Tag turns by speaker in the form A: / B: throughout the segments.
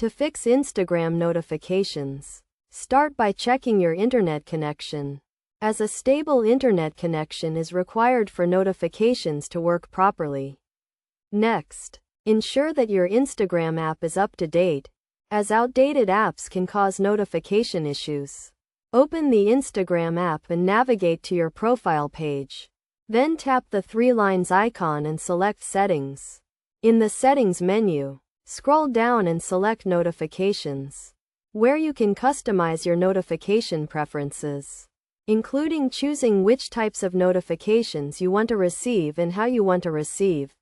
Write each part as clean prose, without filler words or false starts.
A: To fix Instagram notifications, start by checking your internet connection, as a stable internet connection is required for notifications to work properly. Next, ensure that your Instagram app is up to date, as outdated apps can cause notification issues. Open the Instagram app and navigate to your profile page. Then tap the three lines icon and select Settings. In the Settings menu, scroll down and select Notifications, where you can customize your notification preferences, including choosing which types of notifications you want to receive and how you want to receive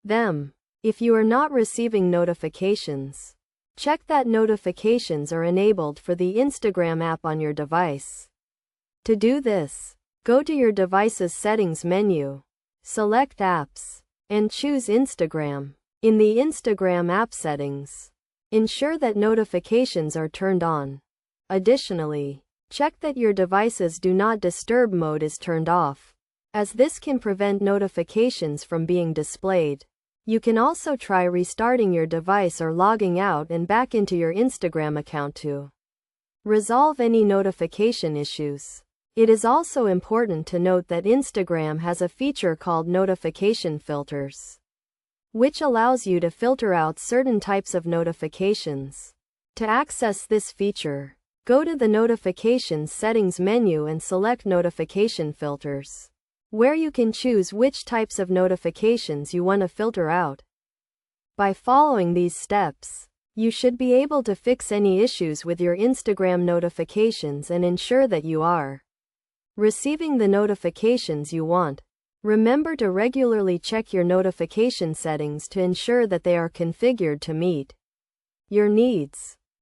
A: them. If you are not receiving notifications, check that notifications are enabled for the Instagram app on your device. To do this, go to your device's Settings menu, select Apps, and choose Instagram. In the Instagram app settings, ensure that notifications are turned on. Additionally, check that your device's Do Not Disturb mode is turned off, as this can prevent notifications from being displayed. You can also try restarting your device or logging out and back into your Instagram account to resolve any notification issues. It is also important to note that Instagram has a feature called Notification Filters, which allows you to filter out certain types of notifications. To access this feature, go to the Notifications Settings menu and select Notification Filters, where you can choose which types of notifications you want to filter out. By following these steps, you should be able to fix any issues with your Instagram notifications and ensure that you are receiving the notifications you want. Remember to regularly check your notification settings to ensure that they are configured to meet your needs.